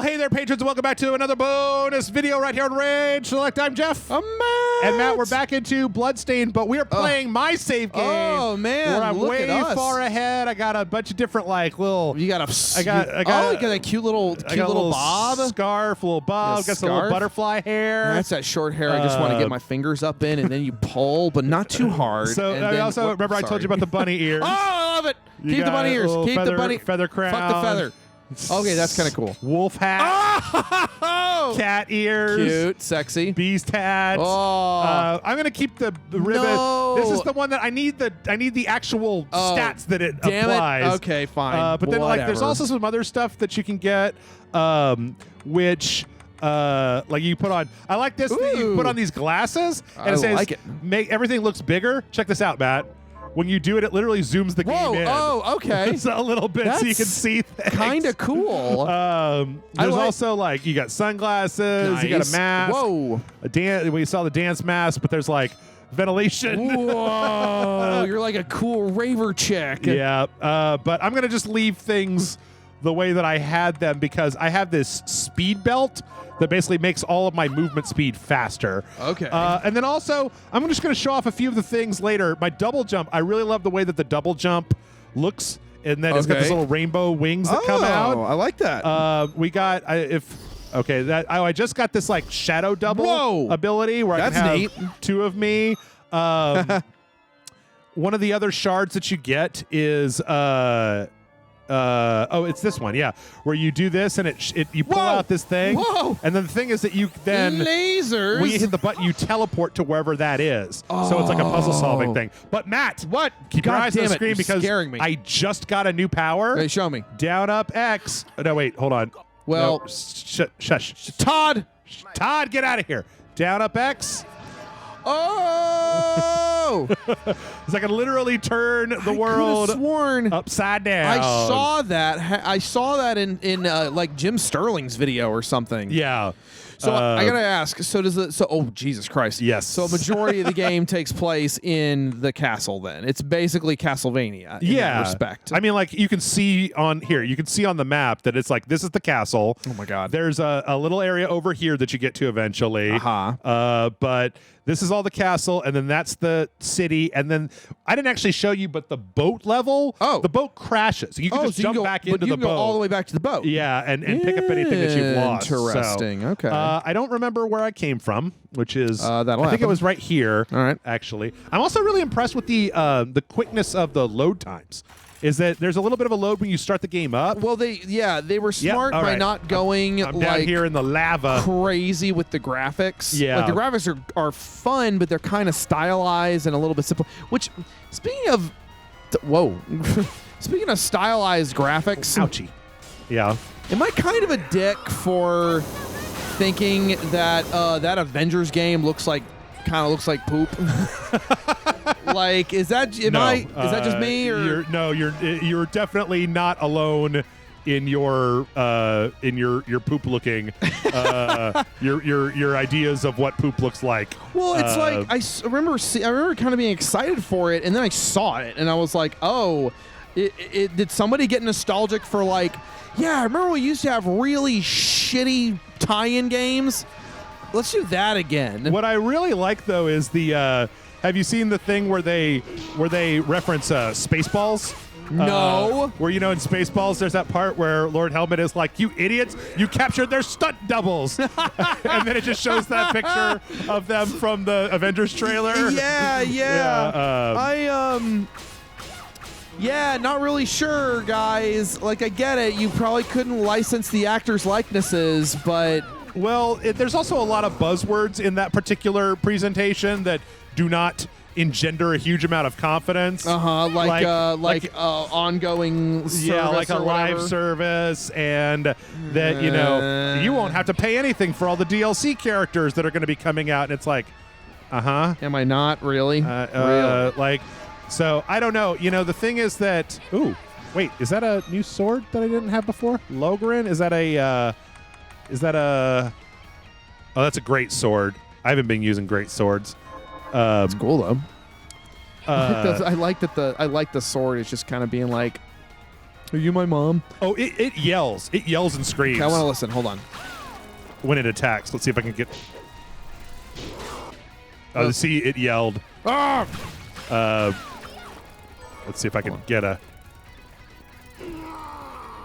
Well, hey there, patrons, and welcome back to another bonus video right here on Rage Select. I'm Jeff. I'm Matt. And Matt, we're back into Bloodstained, but we are playing my save game. Oh, man, where I'm look way at us. far ahead. I got a bunch of different, like, little... You got a... you got a cute little bob. Scarf, little bob. Got some little butterfly hair. That's that short hair I just want to get my fingers up in, and then you pull, but not too hard. So and I then, also remember I told you about the bunny ears. Oh, I love it. You Keep the got bunny ears. a Keep feather, the bunny... feather crown. Fuck the feather. Okay, that's kind of cool. Wolf hat. Oh! Cat ears. Cute, sexy. Beast hat. Oh. I'm gonna keep the ribbon. No. This is the one that I need the actual stats that it applies. It. Okay, fine. But then like there's Whatever. also some other stuff that you can get, which like you put on. I like this thing you put on these glasses, and I it says like it. make everything looks bigger. Check this out, Matt. When you do it, it literally zooms the game in. Oh, okay. It's a little bit so you can see things. Kind of cool. There's also like you got sunglasses, Nice. you got a mask. Whoa. We saw the dance mask, but there's like ventilation. Whoa. You're like a cool raver chick. Yeah, but I'm gonna just leave things the way that I had them because I have this speed belt that basically makes all of my movement speed faster. Okay. And then also, I'm just going to show off a few of the things later. My double jump, I really love the way that the double jump looks, and then it's got this little rainbow wings that come out. I like that. We got, I just got this like shadow double ability where I can have two of me. One of the other shards that you get is... it's this one, yeah, where you do this and you pull out this thing, and then the thing is that you then lasers. when you hit the button, you teleport to wherever that is. So it's like a puzzle solving thing. But Matt, What? keep your God eyes on the damn it, screen you're because scaring me. I just got a new power. Hey, show me. Down up X. Oh, no, wait, hold on. Well, no, shush. Todd. Todd, get out of here. Down up X. Oh! Because I can literally turn the world could've sworn upside down. I saw that. I saw that in like Jim Sterling's video or something. Yeah. So I gotta ask. So does it? So oh Jesus Christ. Yes. So a majority of the game takes place in the castle. Then it's basically Castlevania. In that respect. I mean, like you can see on here. You can see on the map that it's like this is the castle. Oh my God. There's a little area over here that you get to eventually. But this is all the castle, and then that's the city, and then I didn't actually show you, but the boat level. Oh. The boat crashes. You can just jump back into the boat. Go all the way back to the boat. Yeah, and pick up anything that you've lost. Interesting. So, okay. I don't remember where I came from, which is that'll I think it happen. was right here. All right. Actually, I'm also really impressed with the quickness of the load times. Is that there's a little bit of a load when you start the game up. Well, they were smart by not going I'm like down here in the lava crazy with the graphics. Yeah. Like the graphics are fun, but they're kind of stylized and a little bit simple. Which, speaking of, speaking of stylized graphics, ouchie. Yeah. Am I kind of a dick for thinking that that Avengers game kind of looks like poop? Like, is that is that just me, or you're definitely not alone in your poop looking your ideas of what poop looks like. Well, it's like I remember kind of being excited for it, and then I saw it, and I was like, oh, did somebody get nostalgic for like, yeah, I remember we used to have really shitty tie-in games. Let's do that again. What I really like though is the. Have you seen the thing where they reference Spaceballs? No. Where, in Spaceballs, there's that part where Lord Helmet is like, you idiots, you captured their stunt doubles. And then it just shows that picture of them from the Avengers trailer. Yeah. Yeah, not really sure, guys. Like, I get it. You probably couldn't license the actors' likenesses, but... Well, there's also a lot of buzzwords in that particular presentation that do not engender a huge amount of confidence. Like ongoing service. Yeah, like a or live service, and that you won't have to pay anything for all the DLC characters that are going to be coming out. And it's like, am I not really? Really? Like, so I don't know. The thing is that wait, is that a new sword that I didn't have before? Logrin? Is that a? Oh, that's a great sword. I haven't been using great swords. It's cool though. I like the sword is just kind of being like Are you my mom? Oh, it yells. It yells and screams. Okay, I want to listen. Hold on. When it attacks. Let's see if I can get... Oh, see, it yelled. Ah! Let's see if I can get a...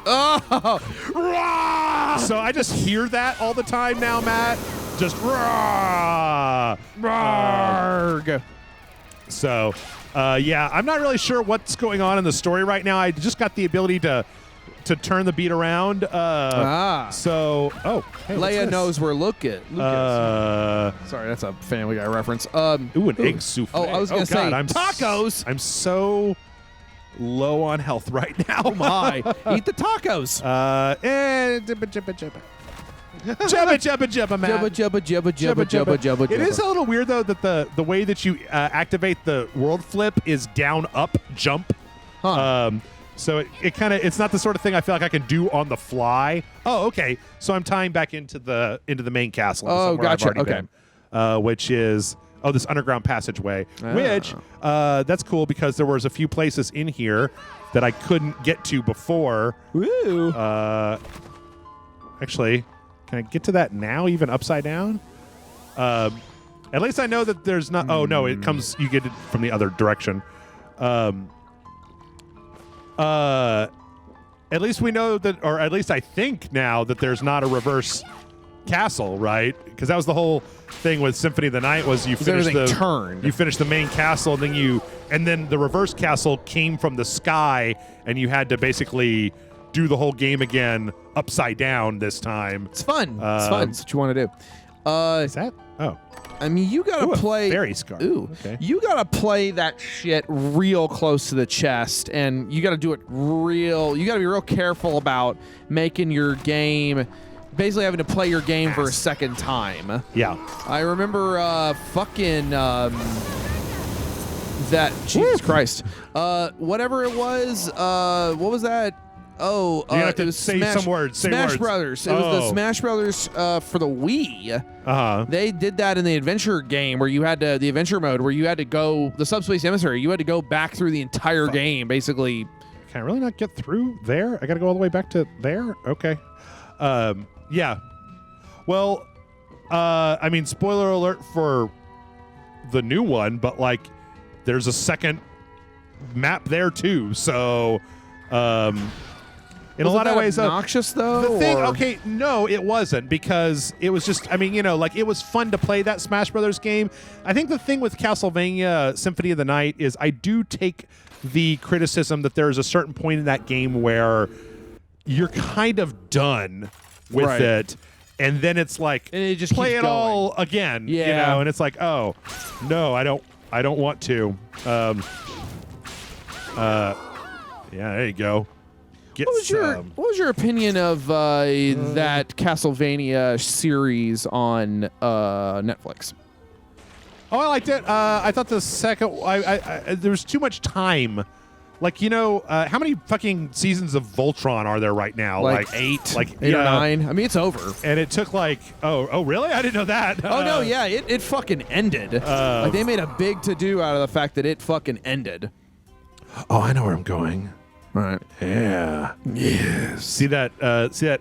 Oh! So I just hear that all the time now, Matt. Just rah! Rarg. So, yeah, I'm not really sure what's going on in the story right now. I just got the ability to turn the beat around. So, hey, Leia knows where Luke is. Sorry, that's a Family Guy reference. Ooh, an egg souffle. Oh, I was gonna say tacos. I'm so low on health right now. Oh my! Eat the tacos. Jabba, man. Jabba. It is a little weird though that the way that you activate the world flip is down, up, jump. Huh. So it's not the sort of thing I feel like I can do on the fly. Oh, okay. So I'm tying back into the main castle. Oh, gotcha. I've already been, which is this underground passageway. Which that's cool because there was a few places in here that I couldn't get to before. Woo. Actually, can I get to that now? Even upside down? At least I know that there's not. Oh no, it comes. You get it from the other direction. At least we know that, or at least I think now that there's not a reverse castle, right? Because that was the whole thing with Symphony of the Night was you finish the main castle, and then the reverse castle came from the sky, and you had to basically do the whole game again upside down this time. It's fun. It's fun. It's what you want to do. Is that? Oh. I mean, you gotta play. Fairy scar. Ooh, okay. You gotta play that shit real close to the chest, and you gotta do it real. You gotta be real careful about making your game, basically having to play your game for a second time. Yeah. I remember fucking that. Jesus Christ. Whatever it was. What was that? Oh, it was say some words. Smash Brothers. It was the Smash Brothers for the Wii. They did that in the adventure game where you had to, the adventure mode where you had to go, the Subspace Emissary, you had to go back through the entire game, basically. Can I really not get through there? I got to go all the way back to there? Okay. Yeah. Well, I mean, spoiler alert for the new one, but like, there's a second map there too. So, in a lot of ways, obnoxious though. The thing, okay, no, it wasn't because it was just. I mean, like it was fun to play that Smash Brothers game. I think the thing with Castlevania Symphony of the Night is I do take the criticism that there is a certain point in that game where you're kind of done with it, and then it's like and it just play it all again. Yeah, and it's like, oh no, I don't want to. Yeah, there you go. What was your opinion of that Castlevania series on Netflix? Oh, I liked it. I thought the second, there was too much time. Like, how many fucking seasons of Voltron are there right now? Like 8, like 8 or 9. I mean, it's over. And it took like, oh, really? I didn't know that. Oh no, yeah, it fucking ended. Like they made a big to do out of the fact that it fucking ended. Oh, I know where I'm going. All right. Yeah. Yes. See that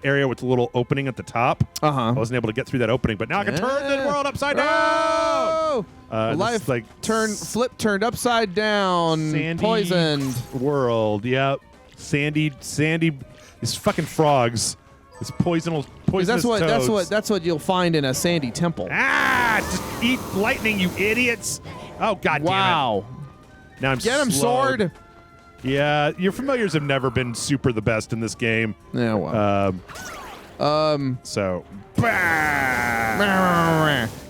area with the little opening at the top? I wasn't able to get through that opening, but now I can turn the world upside down. Life flip turned upside down. Sandy poisoned world. Yep. Sandy. These fucking frogs. This poisonous toads. That's what you'll find in a sandy temple. Just eat lightning, you idiots. Oh, God damn it. Wow. Now I'm Get him, slowed. sword. Yeah, your familiars have never been super the best in this game. Yeah, well. So. Hey,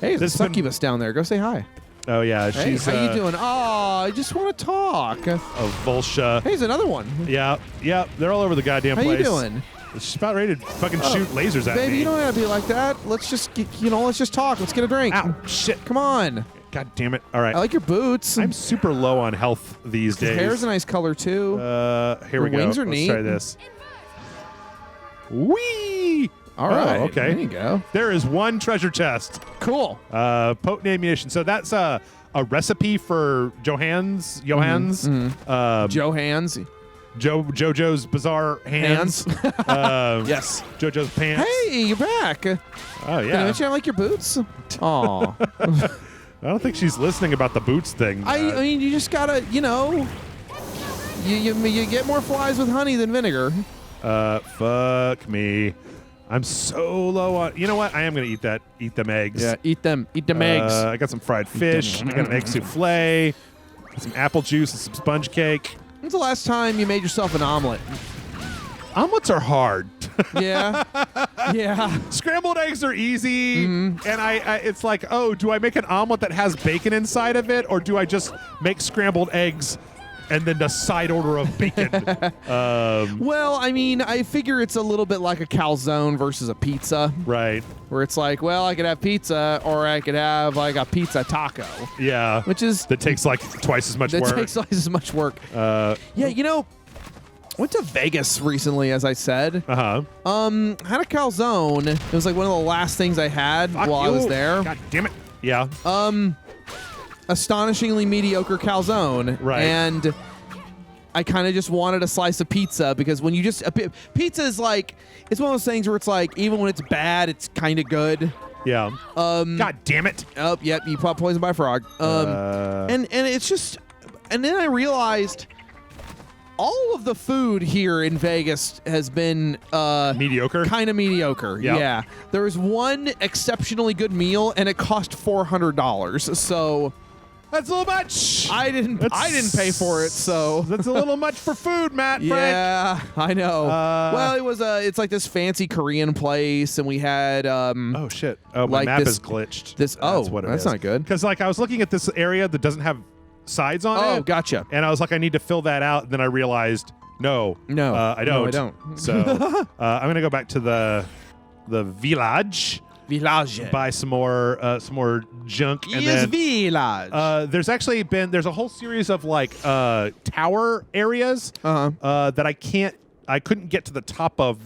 there's a succubus down there. Go say hi. Oh, yeah. Hey, she's, how you doing? Oh, I just want to talk. Of Volsha. Hey, there's another one. Yeah. They're all over the goddamn place. How you doing? She's about ready to fucking shoot lasers at me. Baby, you don't have to be like that. Let's just, let's just talk. Let's get a drink. Ow, shit. Come on. God damn it. All right. I like your boots. I'm super low on health these days. His hair's a nice color, too. Here we go. Wings are neat. Let's try this. Whee! All right. Oh, okay. There you go. There is one treasure chest. Cool. Potent ammunition. So that's a recipe for Johans. Johans. JoJo's Bizarre Hands. Yes. JoJo's Pants. Hey, you're back. Oh, yeah. Did I mention I like your boots? Aw. I don't think she's listening about the boots thing. I mean, you just gotta, you get more flies with honey than vinegar. Fuck me. I'm so low on. You know what? I am gonna eat them eggs. Yeah, eat them eggs. I got some fried fish. I got an egg souffle. Some apple juice and some sponge cake. When's the last time you made yourself an omelet? Omelets are hard. Yeah. Yeah. Scrambled eggs are easy, and it's like, oh, do I make an omelet that has bacon inside of it, or do I just make scrambled eggs and then the side order of bacon? Well, I mean, I figure it's a little bit like a calzone versus a pizza. Right. Where it's like, well, I could have pizza, or I could have like a pizza taco. Yeah. Which is that takes like twice as much work. That takes twice as much work. Yeah, went to Vegas recently, as I said. Uh-huh. Had a calzone. It was like one of the last things I had while I was there. God damn it. Yeah. Astonishingly mediocre calzone. Right. And I kind of just wanted a slice of pizza because when you just pizza is like, it's one of those things where it's like, even when it's bad, it's kind of good. Yeah. God damn it. Oh, yep. You pop poisoned by a frog. And it's just, and then I realized all of the food here in Vegas has been mediocre. Kind of mediocre. Yep. Yeah. There was one exceptionally good meal, and it cost $400. So that's a little much. I didn't pay for it, so that's a little much for food, Matt. Yeah, I know. Well, it's like this fancy Korean place, and we had oh shit. Oh, my map is glitched. That's not good. Because like I was looking at this area that doesn't have sides on it. Oh, gotcha. And I was like, I need to fill that out. And then I realized, no, I don't. No, I don't. So I'm gonna go back to the village. Buy some more junk. And then village. There's a whole series of like tower areas that I couldn't get to the top of.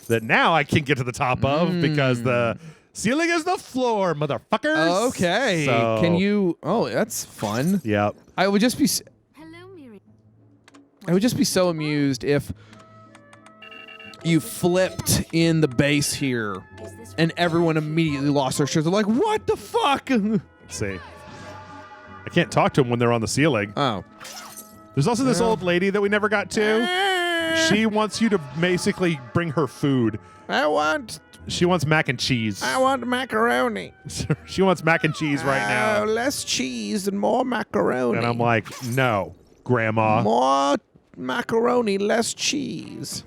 That now I can get to the top of because the ceiling is the floor, motherfuckers. Okay. So, can you? Oh, that's fun. Yep. I would just be so amused if you flipped in the base here and everyone immediately lost their shirts. They're like, what the fuck? Let's see. I can't talk to them when they're on the ceiling. Oh. There's also this old lady that we never got to. She wants you to basically bring her food. She wants mac and cheese. I want macaroni. She wants mac and cheese right now. Less cheese and more macaroni. And I'm like, no, Grandma. More macaroni, less cheese.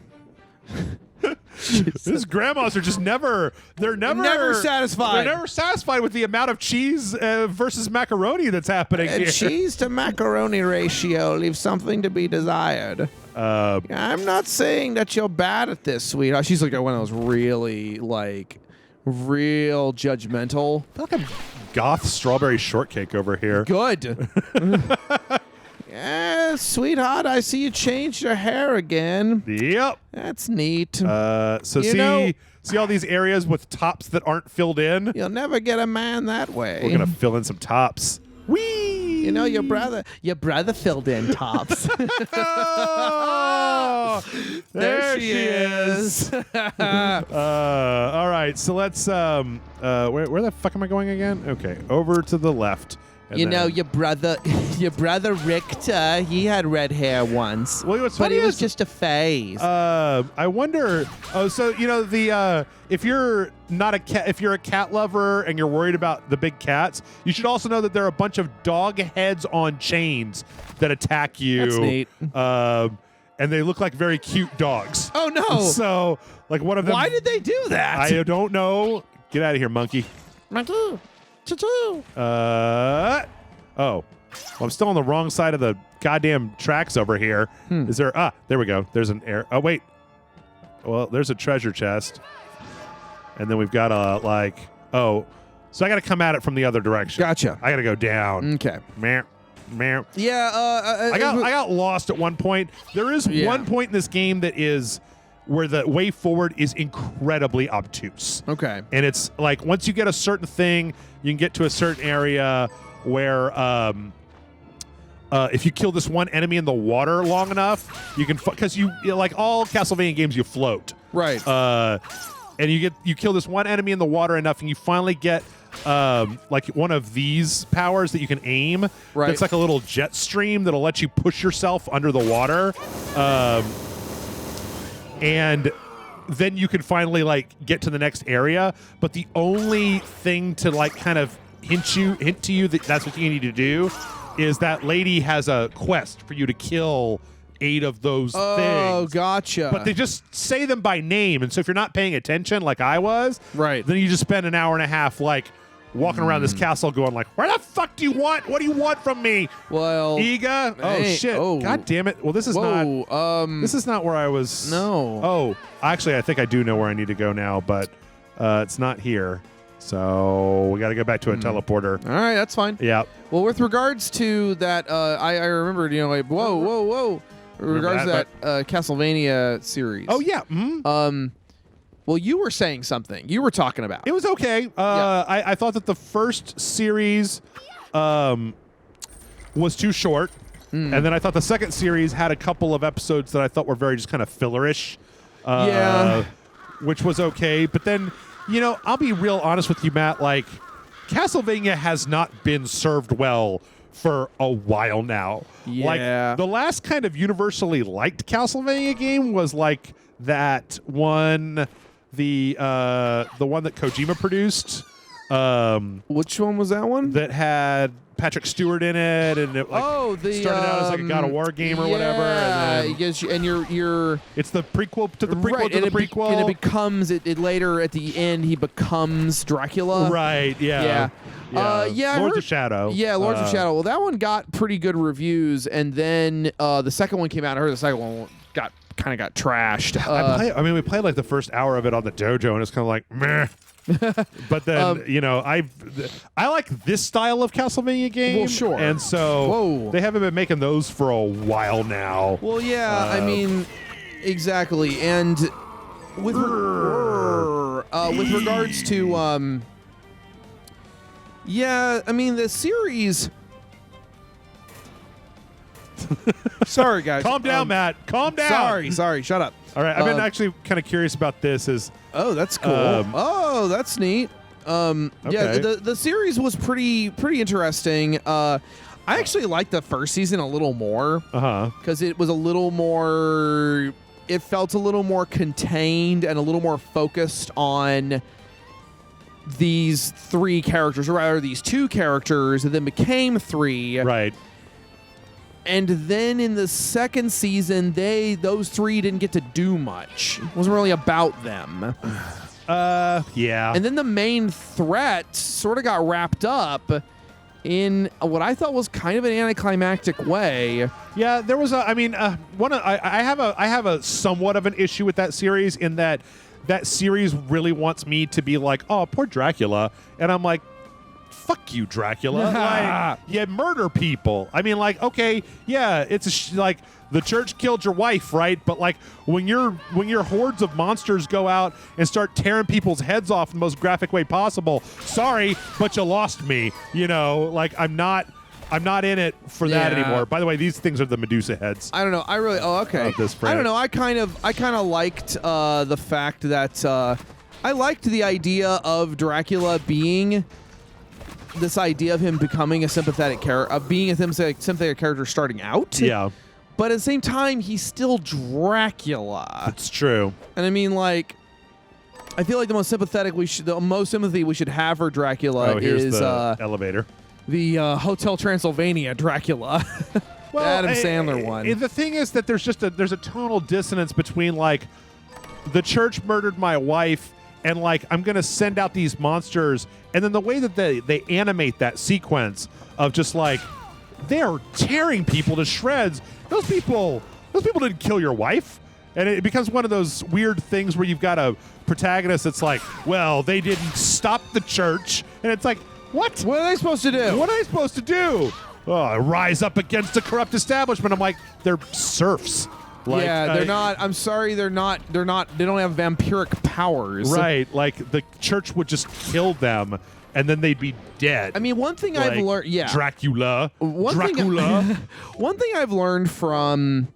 These grandmas are just never satisfied. They're never satisfied with the amount of cheese versus macaroni that's happening here. Cheese to macaroni ratio leaves something to be desired. I'm not saying that you're bad at this, sweetheart. She's like one of those really real judgmental. I feel like a goth strawberry shortcake over here. Good. Yeah, sweetheart, I see you changed your hair again. Yep. That's neat. See all these areas with tops that aren't filled in? You'll never get a man that way. We're going to fill in some tops. Whee! You know, your brother filled in tops. Oh, there she is. All right, so let's where the fuck am I going again? Okay, over to the left. You know, your brother Richter, he had red hair once. Well, what's but funny it was is, just a phase. I wonder. Oh, so you know if you're not a cat, if you're a cat lover and you're worried about the big cats, you should also know that there are a bunch of dog heads on chains that attack you. That's neat. And they look like very cute dogs. Oh no! So like one of them. Why did they do that? I don't know. Get out of here, monkey. Monkey. Choo-choo. Oh. Well, I'm still on the wrong side of the goddamn tracks over here. Is there... there we go. There's an air... Oh, wait. Well, there's a treasure chest. And then we've got a, like... Oh. So I got to come at it from the other direction. Gotcha. I got to go down. Okay. Meh. Yeah, I got lost at one point. There is one point in this game that is... where the way forward is incredibly obtuse. Okay. And it's like once you get a certain thing, you can get to a certain area where if you kill this one enemy in the water long enough, you can because like all Castlevania games, you float. Right. And you kill this one enemy in the water enough, and you finally get like one of these powers that you can aim. Right. It's like a little jet stream that'll let you push yourself under the water, and then you can finally like get to the next area. But the only thing to like kind of hint to you that that's what you need to do is that lady has a quest for you to kill 8 of those things. Oh, gotcha. But they just say them by name, and so if you're not paying attention like I was, right, then you just spend an hour and a half like walking around this castle going like, where the fuck do you want? What do you want from me? Well, Iga? Oh shit. Oh. God damn it. Well, this is this is not where I was. No. Oh, actually I think I do know where I need to go now, but it's not here. So we got to go back to a teleporter. All right, that's fine. Yeah. Well, with regards to that, I remembered, like, whoa. With regards to that Castlevania series. Oh, yeah. Mm-hmm. Well, you were saying something. You were talking about. It was okay. I thought that the first series was too short. And then I thought the second series had a couple of episodes that I thought were very just kind of fillerish. Which was okay. But then, I'll be real honest with you, Matt. Like, Castlevania has not been served well for a while now. Yeah. Like, the last kind of universally liked Castlevania game was like that one, the one that Kojima produced. Which one was that one? That had Patrick Stewart in it, and it started out as like a God of War game or whatever. And then you're it's the prequel to the prequel right, to the prequel, and it becomes it later at the end. He becomes Dracula. Right? Yeah. Lords of Shadow. Yeah, Lords of Shadow. Well, that one got pretty good reviews, and then the second one came out. I heard the second one got trashed. We played like the first hour of it on the Dojo, and it's kind of like meh. But then I like this style of Castlevania game. Well, sure. And so they haven't been making those for a while now. Well, yeah, I mean, exactly. And with regards to the series. Sorry, guys. Calm down, Matt. Calm down. Sorry. Shut up. All right. I've been actually kind of curious about this. Oh, that's cool. That's neat. Okay. Yeah, the series was pretty interesting. I actually liked the first season a little more. Because it was a little more. It felt a little more contained and a little more focused on these 3 characters, or rather these 2 characters, that then became 3. Right. And then in the second season, those 3 didn't get to do much. It wasn't really about them. Yeah. And then the main threat sort of got wrapped up in what I thought was kind of an anticlimactic way. Yeah, there was I have a somewhat of an issue with that series in that series really wants me to be like, oh, poor Dracula. And I'm like, fuck you, Dracula. Like, you murder people. I mean, like, okay, yeah, it's like the church killed your wife, right? But like when your hordes of monsters go out and start tearing people's heads off in the most graphic way possible, sorry, but you lost me. Like I'm not in it for that anymore. By the way, these things are the Medusa heads. I don't know. Okay. I don't know. I kind of liked the fact that I liked the idea of Dracula being this idea of him becoming a sympathetic character, of being a sympathetic character starting out. Yeah. But at the same time, he's still Dracula. It's true. And I mean, like, I feel like the most sympathy we should have for Dracula is the elevator. The Hotel Transylvania Dracula. Well, Adam Sandler one. The thing is that there's a tonal dissonance between like the church murdered my wife and like I'm gonna send out these monsters, and then the way that they animate that sequence of just like they're tearing people to shreds. Those people didn't kill your wife. And it becomes one of those weird things where you've got a protagonist that's like, well, they didn't stop the church. And it's like, what? What are they supposed to do? What are they supposed to do? Oh, rise up against a corrupt establishment. I'm like, they're serfs. Like, yeah, they're not. I'm sorry, they're not. They don't have vampiric powers. Right. Like the church would just kill them. and then they'd be dead. I mean, one thing I've learned, Dracula. One thing I've learned from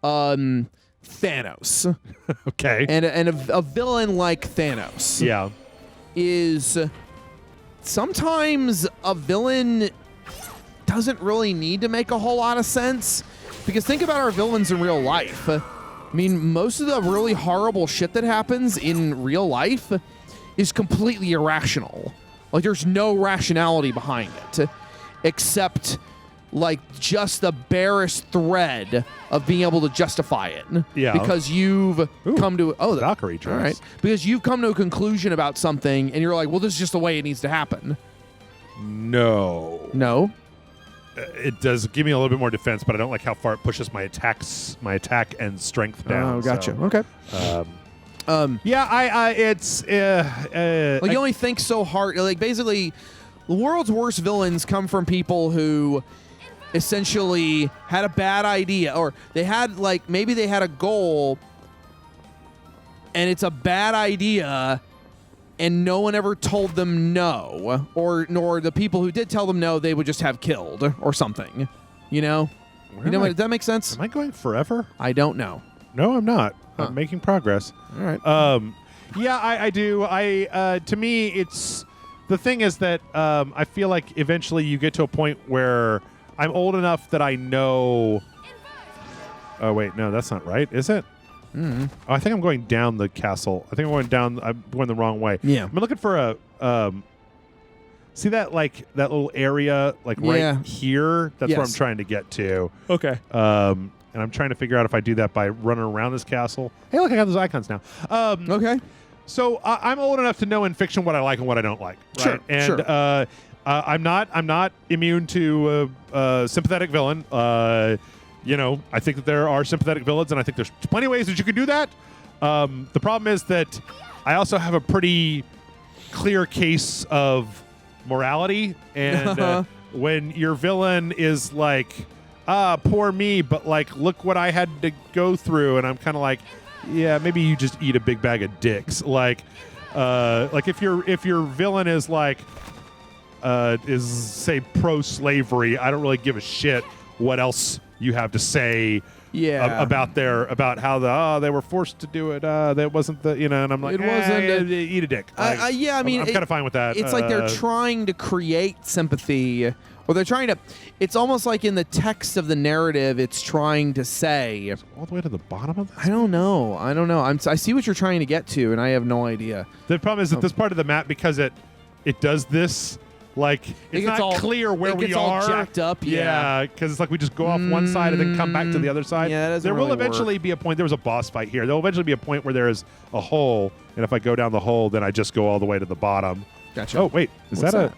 Thanos, okay, and a villain like Thanos, is sometimes a villain doesn't really need to make a whole lot of sense, because think about our villains in real life. I mean, most of the really horrible shit that happens in real life is completely irrational. Like, there's no rationality behind it, except like just the barest thread of being able to justify it. Yeah. Because you've come to Valkyrie dress. all right. Because you've come to a conclusion about something, and you're like, well, this is just the way it needs to happen. No. It does give me a little bit more defense, but I don't like how far it pushes my attack and strength down. Oh, gotcha. So, okay. It's like, you only think so hard. Like, basically, the world's worst villains come from people who essentially had a bad idea, or they had, like, maybe they had a goal and it's a bad idea, and no one ever told them no, nor the people who did tell them no, they would just have killed or something. You know? Does that make sense? Am I going forever? I don't know. No, I'm not. I'm making progress. All right. Yeah, I do. To me, it's the thing is that I feel like eventually you get to a point where I'm old enough that I know. Oh wait, no, that's not right, is it? Mm-hmm. Oh, I think I'm going down the castle. I think I'm going the wrong way. Yeah. I'm looking for a. See that that little area right here? That's where I'm trying to get to. Okay. And I'm trying to figure out if I do that by running around this castle. Hey, look, I got those icons now. Okay. So I'm old enough to know in fiction what I like and what I don't like. Right? Sure. And I'm not immune to a sympathetic villain. I think that there are sympathetic villains, and I think there's plenty of ways that you can do that. The problem is that I also have a pretty clear case of morality, and when your villain is like, poor me, but like, look what I had to go through, and I'm kind of like, yeah, maybe you just eat a big bag of dicks. Like if your villain is like, is say pro-slavery, I don't really give a shit what else you have to say about how they were forced to do it. That wasn't and I'm like, it wasn't eat a dick. I mean, I'm kind of fine with that. It's like they're trying to create sympathy, or they're trying to. It's almost like in the text of the narrative, it's trying to say all the way to the bottom of this. I don't know. I see what you're trying to get to, and I have no idea. The problem is that this part of the map, because it does this. Like, it's not clear where we are. It's all jacked up, yeah. Because it's like we just go off one side and then come back to the other side. Yeah, that doesn't there will really eventually be a point. There was a boss fight here. There will eventually be a point where there is a hole, and if I go down the hole, then I just go all the way to the bottom. Gotcha. Oh, wait. Is that a...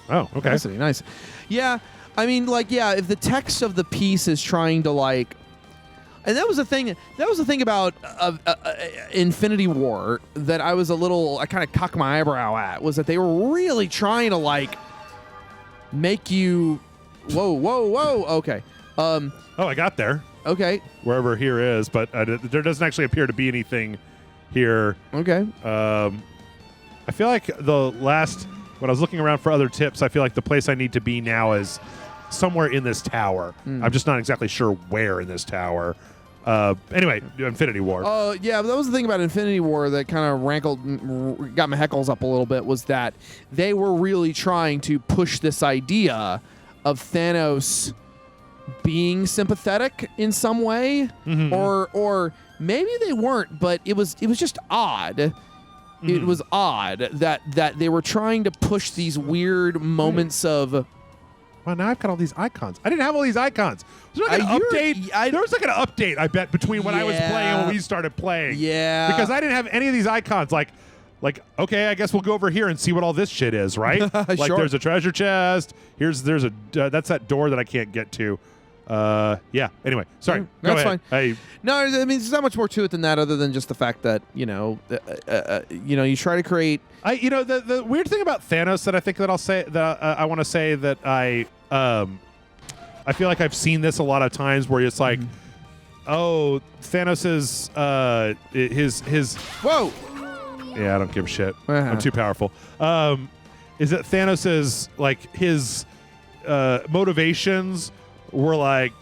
Oh, okay. Nice. Yeah, I mean, if the text of the piece is trying to, like... And that was the thing about Infinity War that I kind of cocked my eyebrow at, was that they were really trying to, like, make you, whoa, okay. I got there. Okay. Wherever here is, but there doesn't actually appear to be anything here. Okay. I feel like when I was looking around for other tips, I feel like the place I need to be now is somewhere in this tower. I'm just not exactly sure where in this tower. Anyway, Infinity War. Yeah, but that was the thing about Infinity War that kind of got my heckles up a little bit, was that they were really trying to push this idea of Thanos being sympathetic in some way, or maybe they weren't, but it was just odd. It was odd that they were trying to push these weird moments of. Well, now I've got all these icons. I didn't have all these icons. Was there like an update? There was like an update, I bet, between when I was playing and when we started playing. Yeah. Because I didn't have any of these icons. Like, okay, I guess we'll go over here and see what all this shit is, right? Like, sure. There's a treasure chest. There's that's that door that I can't get to. Yeah. Anyway, sorry. Go ahead. Fine. No, I mean, there's not much more to it than that, other than just the fact that you try to create. The weird thing about Thanos that I think that I'll say that I want to say that I feel like I've seen this a lot of times where it's like, oh, Thanos is his. Whoa. Yeah, I don't give a shit. I'm too powerful. Is that Thanos's like his motivations were like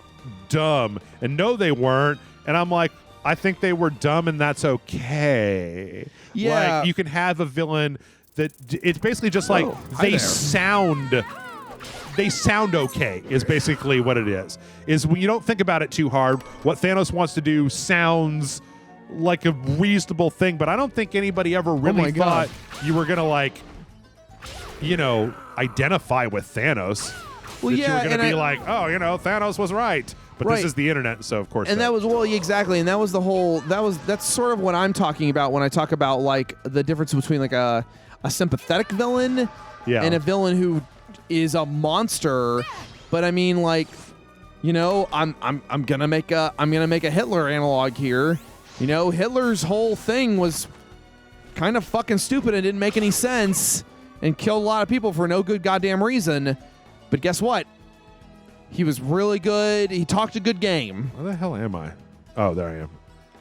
dumb, and no, they weren't. And I'm like, I think they were dumb, and that's okay. Yeah, like you can have a villain that it's basically just like they sound okay is basically what it is when you don't think about it too hard. What Thanos wants to do sounds like a reasonable thing, but I don't think anybody ever really thought you were gonna like, identify with Thanos. Well, that you were gonna be like, oh, Thanos was right. But this is the internet, so of course. And that was exactly, and that was the whole. That's sort of what I'm talking about when I talk about like the difference between like a sympathetic villain and a villain who is a monster. But I mean, like, I'm gonna make a Hitler analog here. Hitler's whole thing was kind of fucking stupid and didn't make any sense and killed a lot of people for no good goddamn reason. But guess what? He was really good. He talked a good game. Where the hell am I? Oh, there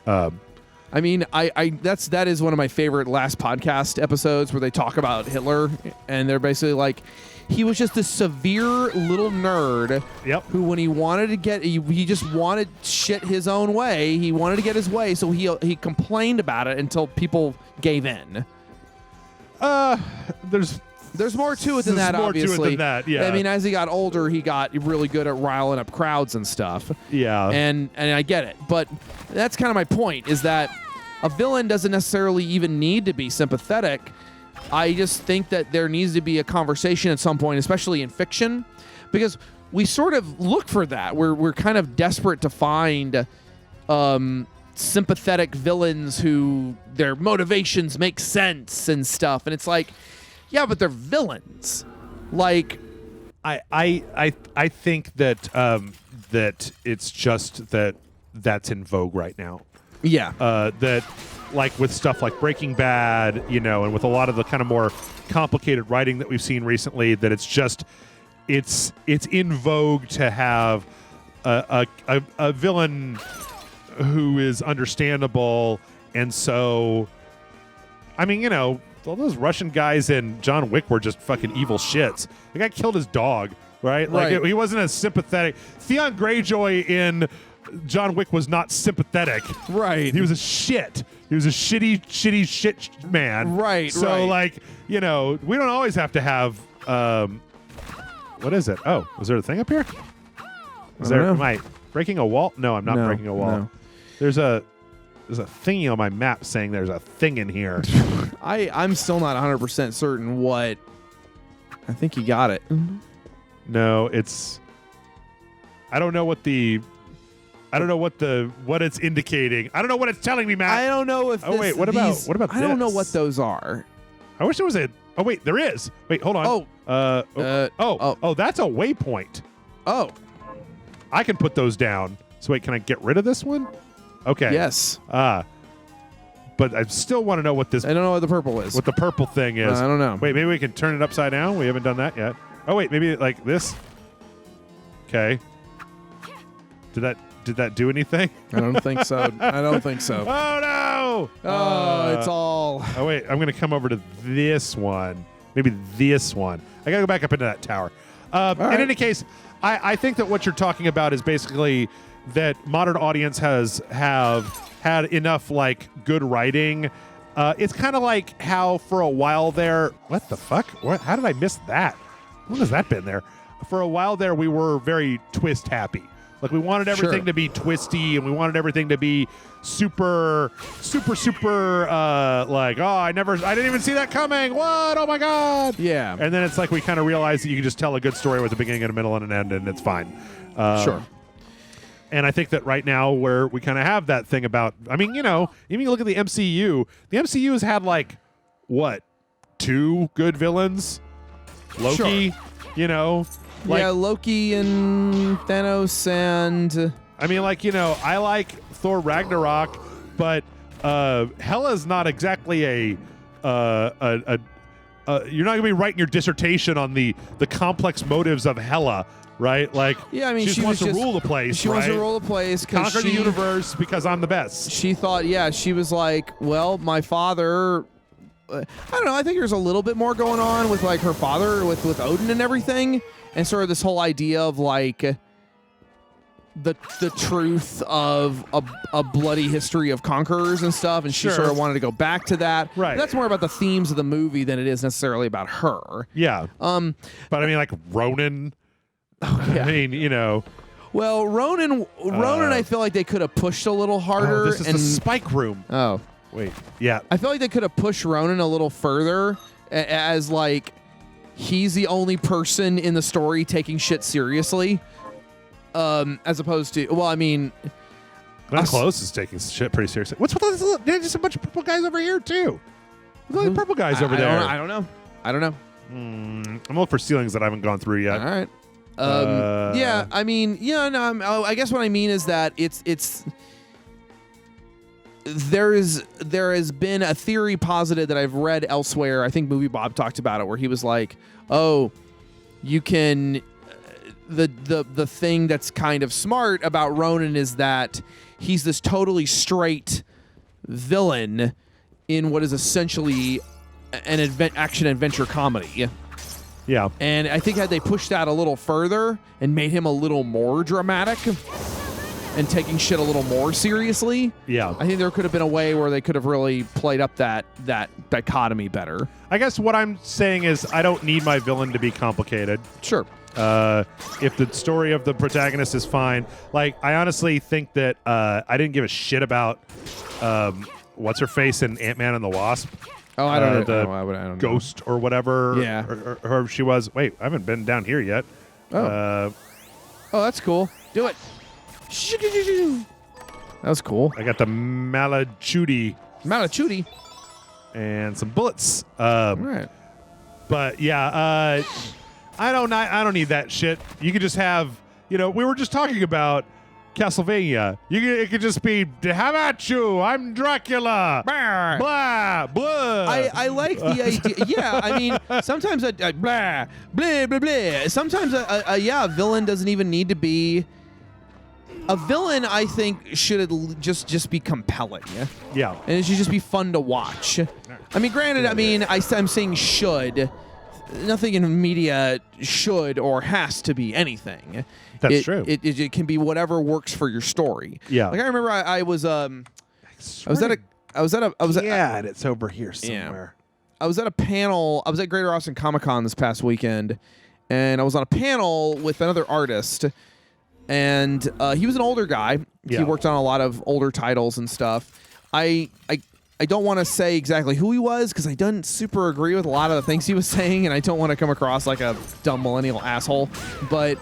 I am. I mean, that is one of my favorite last podcast episodes where they talk about Hitler, and they're basically like, he was just a severe little nerd. Yep. Who, when he wanted to get, he just wanted shit his own way. He wanted to get his way, so he complained about it until people gave in. There's more to it than that, obviously. More to it than that, yeah. I mean, as he got older, he got really good at riling up crowds and stuff. Yeah. And I get it. But that's kind of my point, is that a villain doesn't necessarily even need to be sympathetic. I just think that there needs to be a conversation at some point, especially in fiction, because we sort of look for that. We're kind of desperate to find sympathetic villains who their motivations make sense and stuff. And it's like, yeah, but they're villains. Like, I think that that it's just that's in vogue right now. Yeah. That, like with stuff like Breaking Bad, and with a lot of the kind of more complicated writing that we've seen recently, that it's in vogue to have a villain who is understandable. And so, I mean, all those Russian guys in John Wick were just fucking evil shits. The guy killed his dog, right? Like, he wasn't as sympathetic. Theon Greyjoy in John Wick was not sympathetic. Right. He was a shit. He was a shitty shit man. Right, So, like, we don't always have to have, what is it? Oh, is there a thing up here? Am I breaking a wall? No, I'm not breaking a wall. No. There's a thingy on my map saying there's a thing in here. I'm still not 100% certain what. I think you got it. No, it's. I don't know what it's indicating. I don't know what it's telling me, Matt. I don't know if. Oh wait, what about this? I don't know what those are. I wish there was a. Oh wait, there is. Wait, hold on. Oh, that's a waypoint. Oh, I can put those down. So wait, can I get rid of this one? Okay. Yes. But I still want to know what this. I don't know what the purple is. What the purple thing is. I don't know. Wait, maybe we can turn it upside down. We haven't done that yet. Oh wait, maybe like this. Okay. Did that do anything? I don't think so. I don't think so. Oh no! It's all. Oh wait, I'm gonna come over to this one. Maybe this one. I gotta go back up into that tower. In any case, I think that what you're talking about is basically that modern audience have had enough like good writing. It's kind of like how for a while there. What the fuck? How did I miss that? When has that been there? For a while there, we were very twist happy. Like we wanted everything to be twisty, and we wanted everything to be super. Like, oh, I didn't even see that coming. What? Oh my god! Yeah. And then it's like we kind of realized that you can just tell a good story with a beginning and a middle and an end, and it's fine. Sure. And I think that right now where we kind of have that thing about, I mean, even you look at the MCU. The MCU has had like what, 2 good villains? Loki, Sure. Yeah, Loki and Thanos and... I mean, like, I like Thor Ragnarok, but Hela's not exactly you're not going to be writing your dissertation on the complex motives of Hela, right? Like, yeah, I mean, she wants to rule the place, She wants to rule the place. Conquer the universe because I'm the best. She thought, she was like, well, my father I don't know. I think there's a little bit more going on with like her father, with Odin and everything, and sort of this whole idea of like the truth of a bloody history of conquerors and stuff, and she sort of wanted to go back to that. Right. But that's more about the themes of the movie than it is necessarily about her. Yeah. But I mean, like Ronan. Oh, yeah. I mean, you know. Well, Ronan, I feel like they could have pushed a little harder. This is the spike room. Oh, wait. Yeah. I feel like they could have pushed Ronan a little further as like he's the only person in the story taking shit seriously. As opposed to, well, I mean, Glenn Close is taking shit pretty seriously. What's with all this? There's just a bunch of purple guys over here too. There's all the purple guys over there. I don't know. I'm looking for ceilings that I haven't gone through yet. All right. Yeah. I mean, yeah. No. I guess what I mean is that there has been a theory posited that I've read elsewhere. I think Movie Bob talked about it, where he was like, "Oh, you can." The thing that's kind of smart about Ronan is that he's this totally straight villain in what is essentially an action adventure comedy. Yeah. And I think had they pushed that a little further and made him a little more dramatic and taking shit a little more seriously, I think there could have been a way where they could have really played up that dichotomy better. I guess what I'm saying is I don't need my villain to be complicated. Sure. If the story of the protagonist is fine, like I honestly think that I didn't give a shit about what's her face in Ant-Man and the Wasp. Oh, I don't know. I don't know. Ghost or whatever. Yeah. Or whoever she was. Wait, I haven't been down here yet. Oh. Oh, that's cool. Do it. That was cool. I got the Malachuti. And some bullets. All right. But yeah, I don't need that shit. You could just have, we were just talking about Castlevania. It could just be, how about you? I'm Dracula. Blah, blah, blah. I like the idea. Yeah, I mean, sometimes blah, blah, blah, blah. Sometimes a villain doesn't even need to be. A villain, I think, should just be compelling. Yeah. And it should just be fun to watch. I mean, granted, I'm saying should. Nothing in media should or has to be anything. That's true. It can be whatever works for your story. Yeah. Like I remember I was and it's over here somewhere. Yeah. I was at a panel. I was at Greater Austin Comic-Con this past weekend, and I was on a panel with another artist, and he was an older guy. Yeah. He worked on a lot of older titles and stuff. I don't want to say exactly who he was because I didn't super agree with a lot of the things he was saying, and I don't want to come across like a dumb millennial asshole. But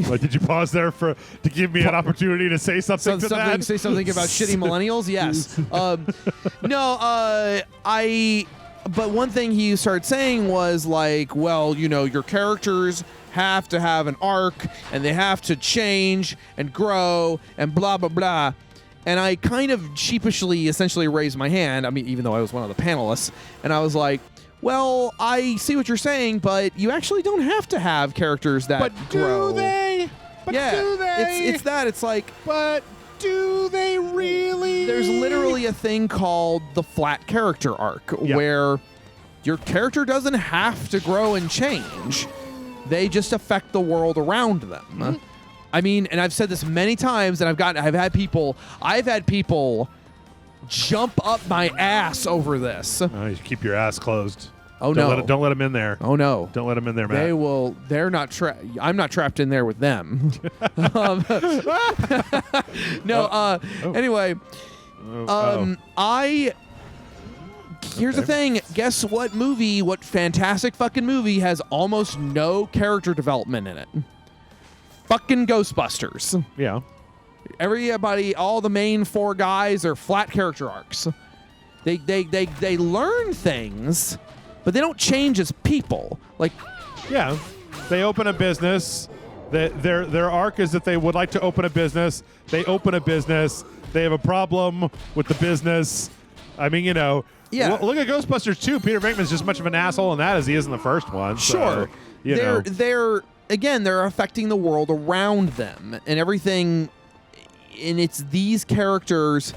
What, did you pause there to give me an opportunity to say something to that? Say something about shitty millennials? Yes. But one thing he started saying was like, well, your characters have to have an arc, and they have to change and grow and blah, blah, blah. And I kind of sheepishly essentially raised my hand, I mean, even though I was one of the panelists, and I was like, well, I see what you're saying, but you actually don't have to have characters that grow. Do they? But do they? It's that. It's like... But do they really? There's literally a thing called the flat character arc, where your character doesn't have to grow and change. They just affect the world around them. Mm-hmm. I mean, and I've said this many times, and I've had people jump up my ass over this. Oh, you keep your ass closed. Oh, don't let them in there. Oh no, don't let them in there, Matt. They're not I'm not trapped in there with them. Anyway, here's the thing. Guess what fantastic fucking movie has almost no character development in it? Fucking Ghostbusters. Yeah. Everybody, all the main four guys are flat character arcs. They learn things, but they don't change as people. Like, yeah, they open a business. Their arc is that they would like to open a business. They open a business. They have a problem with the business. I mean, Yeah. Look at Ghostbusters 2. Peter Venkman's just as much of an asshole in that as he is in the first one. Sure. So, they're affecting the world around them and everything. And it's these characters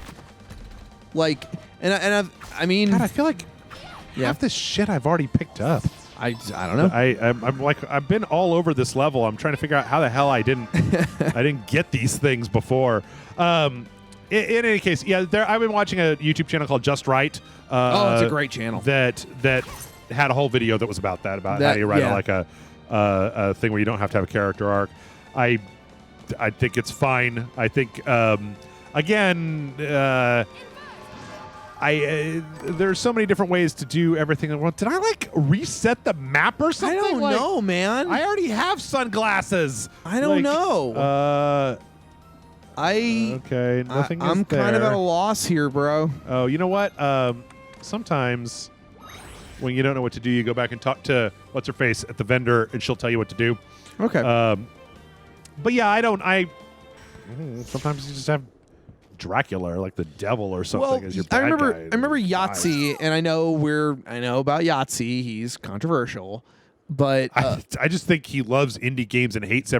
Like, I mean, God, I feel like half this shit I've already picked up. I don't know. I'm like, I've been all over this level. I'm trying to figure out how the hell I didn't get these things before. In any case, yeah, I've been watching a YouTube channel called Just Right. It's a great channel. That had a whole video that was about how you write like a thing where you don't have to have a character arc. I think it's fine. I think again. There's so many different ways to do everything. Did I like reset the map or something? I don't know, man. I already have sunglasses. I don't know. Okay, nothing. I'm kind of at a loss here, bro. Oh, you know what? Sometimes when you don't know what to do, you go back and talk to what's her face at the vendor, and she'll tell you what to do. Okay. But yeah, sometimes you just have Dracula or like the devil or something as your bad guy. I remember Yahtzee, and I know about Yahtzee. He's controversial, but I just think he loves indie games and hates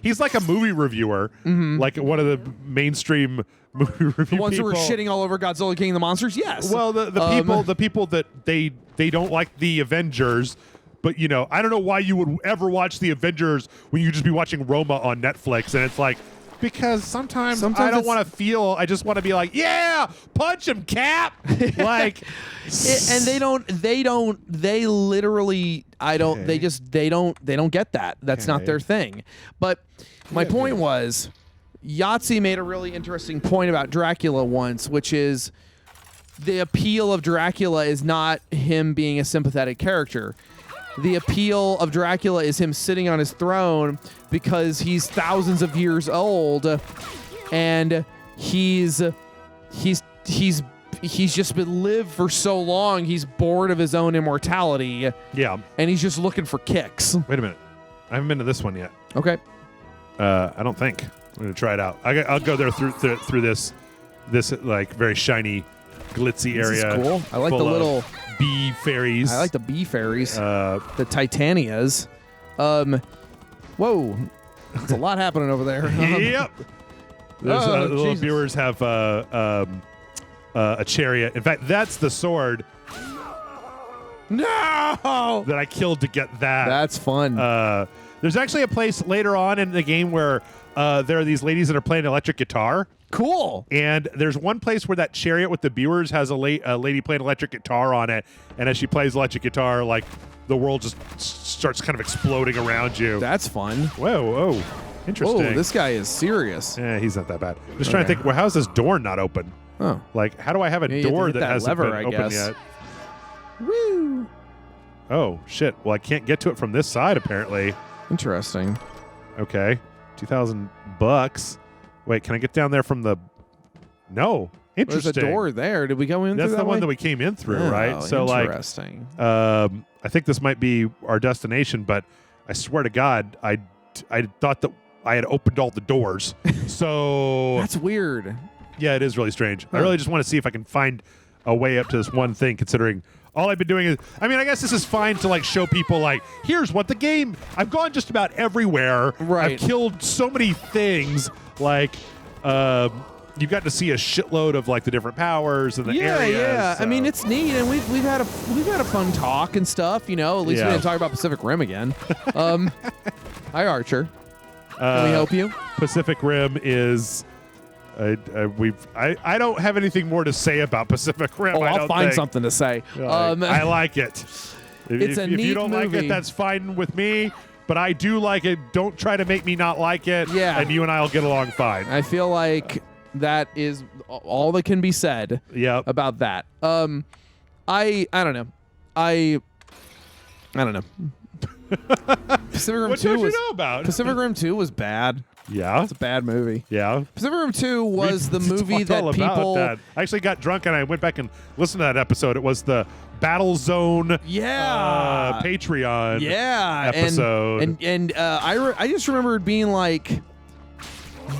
he's like a movie reviewer, like one of the mainstream movie review the ones people. who were shitting all over Godzilla King of the Monsters. Yes. Well, the people that they don't like the Avengers. But, I don't know why you would ever watch the Avengers when you could just be watching Roma on Netflix. And it's like, because sometimes I don't want to feel. I just want to be like, yeah, punch him, Cap. Like, and they don't. They literally. I don't. They just. They don't get that. That's not their thing. But my point was, Yahtzee made a really interesting point about Dracula once, which is the appeal of Dracula is not him being a sympathetic character. The appeal of Dracula is him sitting on his throne because he's thousands of years old, and he's just been lived for so long. He's bored of his own immortality. Yeah, and he's just looking for kicks. Wait a minute, I haven't been to this one yet. Okay. I don't think I'm gonna try it out. I'll go there through this like very shiny, glitzy area. This is cool. I like the little bee fairies. I like the bee fairies. The Titanias. Whoa. There's a lot happening over there. Yep. The little viewers have a chariot. In fact, that's the sword. No! That I killed to get that. That's fun. There's actually a place later on in the game where there are these ladies that are playing electric guitar. Cool. And there's one place where that chariot with the viewers has a lady playing electric guitar on it, and as she plays electric guitar, like the world just starts kind of exploding around you. That's fun. Whoa, interesting. Whoa, this guy is serious. Yeah, he's not that bad. I'm just trying to think. Well, how's this door not open? Oh, like how do I have a door that hasn't been open yet? Woo. Oh shit. Well, I can't get to it from this side apparently. Interesting. Okay, $2,000. Wait, can I get down there from the? No. Interesting. There's a door there. Did we go in? That's through the that one way? that we came in through, right? So interesting. I think this might be our destination, but I swear to God, I thought that I had opened all the doors. So that's weird. Yeah, it is really strange. I really just want to see if I can find a way up to this one thing, considering all I've been doing is, I mean, I guess this is fine to like show people like, here's what the game, I've gone just about everywhere. Right. I've killed so many things. Like, you've got to see a shitload of like the different powers and the areas. Yeah. So. I mean, it's neat, and we've had a fun talk and stuff. At least we didn't talk about Pacific Rim again. Hi, Archer. Can we help you? Pacific Rim is. I don't have anything more to say about Pacific Rim. I'll find something to say. I like it. It's a neat if you don't movie. like it, that's fine with me. But I do like it. Don't try to make me not like it. Yeah. And you and I will get along fine. I feel like that is all that can be said. About that. I don't know. I don't know. Pacific Rim 2 was, know about? Pacific Rim 2 was bad. Yeah. It's a bad movie. Yeah. Pacific Rim 2 was the movie that people... I actually got drunk and I went back and listened to that episode. It was the Battle Zone Patreon episode. And I just remember it being like,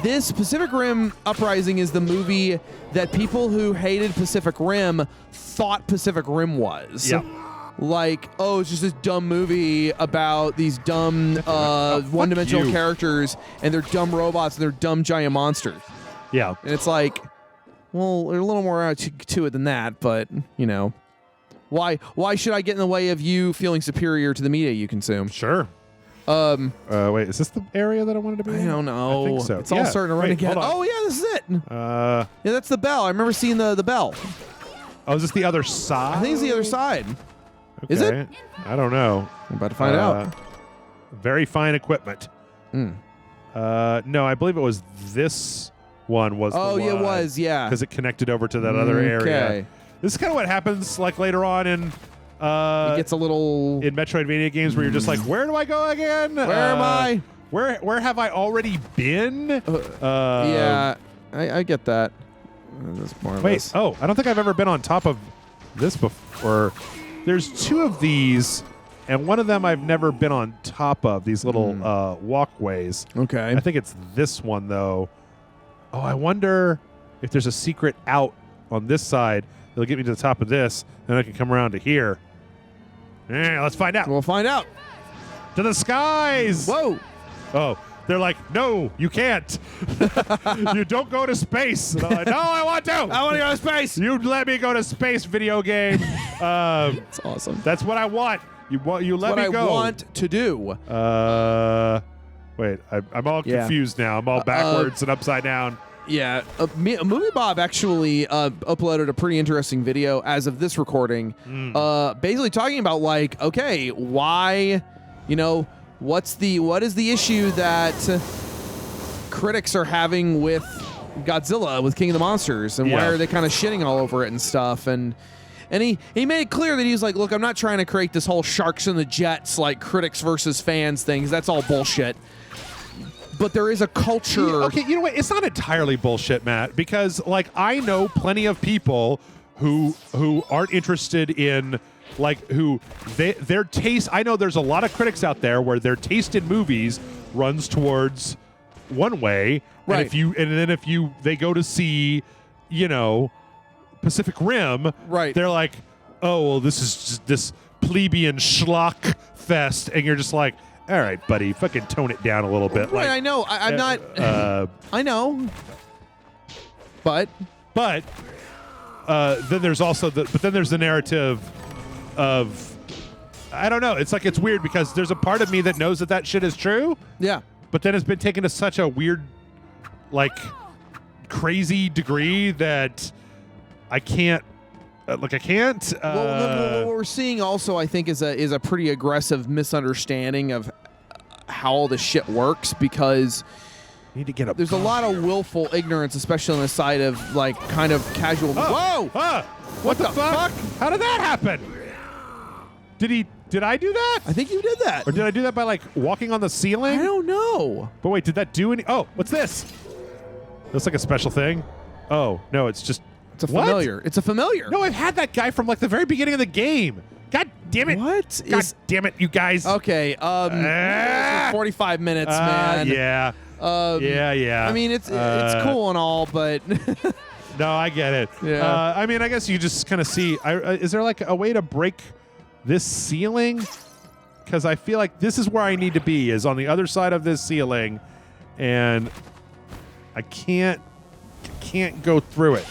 this Pacific Rim Uprising is the movie that people who hated Pacific Rim thought Pacific Rim was. Yeah. Like, oh, it's just this dumb movie about these dumb one-dimensional characters, and they're dumb robots, and they're dumb giant monsters. Yeah. And it's like, Well, there's a little more to it than that, but, you know. Why should I get in the way of you feeling superior to the media you consume? Sure. Wait, is this the area that I wanted to be in? I don't know. I think so. It's all starting to run again. Hold on. Oh, yeah, this is it. Yeah, that's the bell. I remember seeing the bell. Oh, is this the other side? I think it's the other side. Okay. Is it? I don't know. I'm about to find out. Very fine equipment. No, I believe it was this one was Oh, the yeah, one. it was, yeah. Because it connected over to that other area. This is kind of what happens like later on in it gets a little in Metroidvania games where you're just like, where do I go again? Where am I? Where have I already been? Yeah, I get that. That's more or less. Oh, I don't think I've ever been on top of this before. There's two of these, and one of them I've never been on top of, these little walkways. Okay. I think it's this one, though. Oh, I wonder if there's a secret out on this side that'll get me to the top of this, and I can come around to here. Yeah, let's find out. We'll find out. To the skies! Whoa! Oh, they're like, no, you can't. You don't go to space. And I'm like, no, I want to. I want to go to space. You let me go to space, video game. That's awesome. That's what I want. You let me go. What I want to do. Wait, I'm all confused now. I'm all backwards and upside down. Yeah, Movie Bob actually uploaded a pretty interesting video as of this recording, basically talking about like, okay, why, you know, what is the issue that critics are having with Godzilla, with King of the Monsters, and why are they kind of shitting all over it and stuff, and he made it clear that he was like, look, I'm not trying to create this whole sharks in the jets like critics versus fans things. That's all bullshit. But there is a culture. Yeah, okay, you know what? It's not entirely bullshit, Matt, because like I know plenty of people who aren't interested in like their taste. I know there's a lot of critics out there where their taste in movies runs towards one way, right? And if they go to see, you know, Pacific Rim, right? They're like, oh well, this is just this plebeian schlock fest, and you're just like, all right, buddy, fucking tone it down a little bit. Right, like, I know. I'm not. I know. But then there's also the narrative of, I don't know. It's like it's weird because there's a part of me that knows that shit is true. Yeah. But then it's been taken to such a weird, like, crazy degree that I can't. What we're seeing also, I think, is a pretty aggressive misunderstanding of how all this shit works, because you need to get there's a lot of willful ignorance, especially on the side of like kind of casual. Whoa! What the fuck? How did that happen? Did I do that? I think you did that. Or did I do that by like walking on the ceiling? I don't know. But wait, did that do any? Oh, what's this? That's like a special thing. Oh no, it's just. It's a familiar. What? It's a familiar. No, I've had that guy from like the very beginning of the game. God damn it! What? God damn it, you guys! Okay. 45 minutes, man. Yeah. Yeah. I mean, it's cool and all, but no, I get it. Yeah. I mean, I guess you just kind of see. Is there like a way to break this ceiling? Because I feel like this is where I need to be. Is on the other side of this ceiling, and I can't go through it.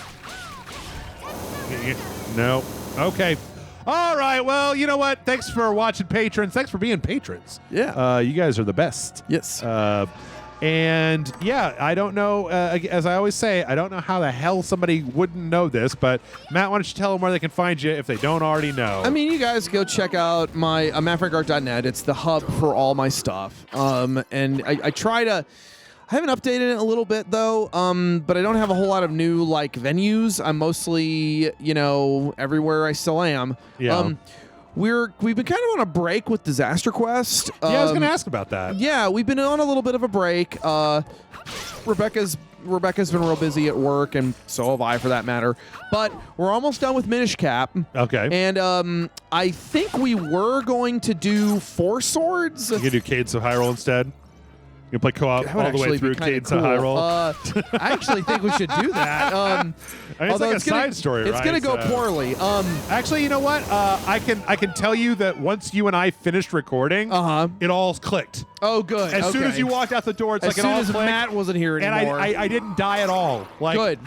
No. Okay. All right. Well, you know what? Thanks for watching, patrons. Thanks for being patrons. Yeah. You guys are the best. Yes. And yeah, I don't know. As I always say, I don't know how the hell somebody wouldn't know this. But Matt, why don't you tell them where they can find you if they don't already know? I mean, you guys go check out my mattfrankart.net. It's the hub for all my stuff. And I try to. I haven't updated it a little bit though, but I don't have a whole lot of new like venues. I'm mostly, you know, everywhere I still am. Yeah. We've been kind of on a break with Disaster Quest. Yeah, I was going to ask about that. Yeah, we've been on a little bit of a break. Rebecca's been real busy at work, and so have I, for that matter. But we're almost done with Minish Cap. Okay. And I think we were going to do Four Swords. You can do Cadence of Hyrule instead. You play co-op That would all the way actually through be kinda Cadence of Hyrule. I actually think we should do that. I mean, it's although like a side story, it's right? gonna go poorly. Actually, you know what? I can tell you that once you and I finished recording, it all clicked. Oh, good. As soon as you walked out the door, it's as like soon it all as clicked. Matt wasn't here anymore. And I didn't die at all. Like, good.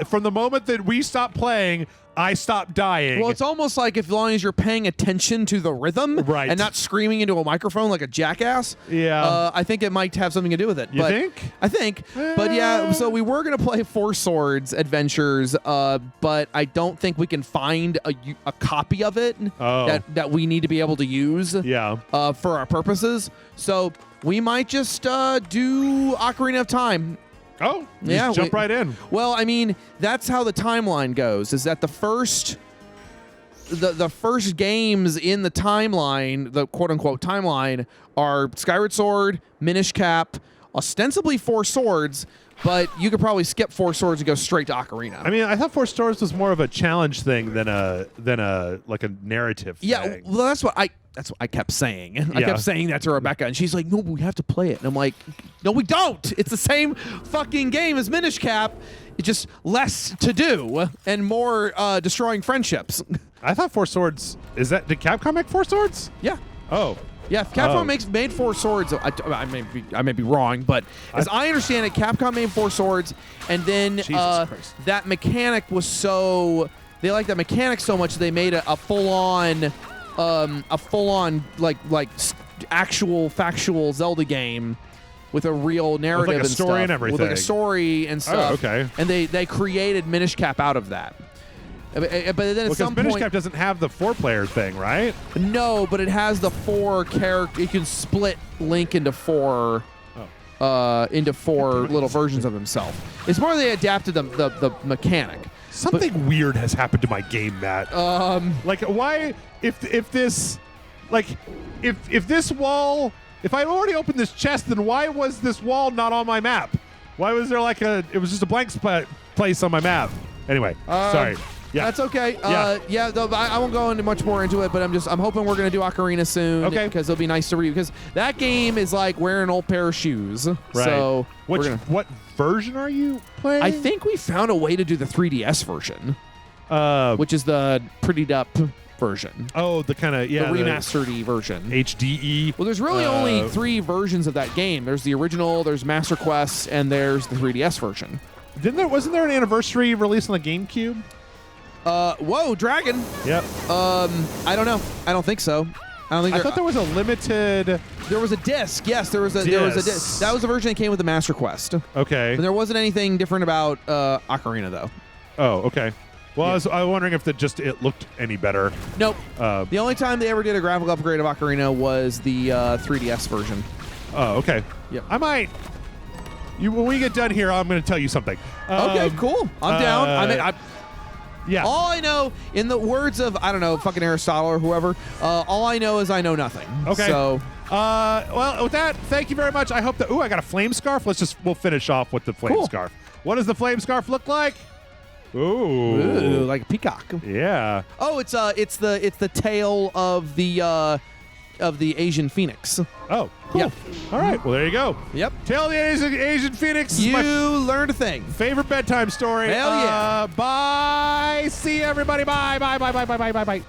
From the moment that we stopped playing, I stopped dying. Well, it's almost like as long as you're paying attention to the rhythm and not screaming into a microphone like a jackass. Yeah. I think it might have something to do with it. You think? I think. But yeah, so we were going to play Four Swords Adventures, but I don't think we can find a copy of it that we need to be able to use for our purposes. So we might just do Ocarina of Time. Oh, just jump right in. Well, I mean, that's how the timeline goes. Is that the first games in the timeline, the quote unquote timeline, are Skyward Sword, Minish Cap, ostensibly Four Swords, but you could probably skip Four Swords and go straight to Ocarina. I mean, I thought Four Swords was more of a challenge thing than a like a narrative thing. Yeah, well, that's what I kept saying. I kept saying that to Rebecca, and she's like, "No, we have to play it." And I'm like, "No, we don't. It's the same fucking game as Minish Cap. It's just less to do and more destroying friendships." I thought Four Swords. Did Capcom make Four Swords? Yeah. Oh. Yeah, Capcom made Four Swords. I may be wrong, but as I understand it, Capcom made Four Swords, and then that mechanic was so they liked that mechanic so much they made a full on like actual factual Zelda game with a real narrative with like a story and everything. With like a story and stuff. Oh, okay. And they created Minish Cap out of that. But then at some point, Minish Cap doesn't have the 4-player thing, right? No, but it has the 4 character. You can split Link into 4 little versions of himself. It's more they adapted the mechanic. Something weird has happened to my game, Matt. Like why if this wall, if I already opened this chest, then why was this wall not on my map? Why was there it was just a blank place on my map? Anyway, sorry. Yeah. That's okay. I won't go into much more into it, but I'm hoping we're going to do Ocarina soon. Okay. Because it'll be nice to read. Because that game is like wearing an old pair of shoes. Right. So what version are you playing? I think we found a way to do the 3DS version, which is the prettied up version. Oh, the kind of the remastered-y version. HDE. Well, there's really only 3 versions of that game. There's the original, there's Master Quest, and there's the 3DS version. Wasn't there an anniversary release on the GameCube? Whoa, Dragon. Yep. I don't know. I don't think so. I thought there was a limited. There was a disc. Yes, there was a disc. That was the version that came with the Master Quest. Okay. And there wasn't anything different about Ocarina though. Oh, okay. Well, I was wondering if it looked any better. Nope. The only time they ever did a graphical upgrade of Ocarina was the 3DS version. Oh, okay. Yep. I might. When we get done here, I'm going to tell you something. Okay, cool. I'm down. Yeah. All I know, in the words of, I don't know, fucking Aristotle or whoever, all I know is I know nothing. Okay. So, well, with that, thank you very much. I hope that. Ooh, I got a flame scarf. We'll finish off with the flame scarf. What does the flame scarf look like? Ooh, like a peacock. Yeah. Oh, it's the tail of the Asian phoenix. Oh, cool. Yep. All right. Well, there you go. Yep. Tail of the Asian phoenix. You learned a thing. Favorite bedtime story. Hell yeah. Bye. See you, everybody. Bye. Bye. Bye. Bye. Bye. Bye. Bye.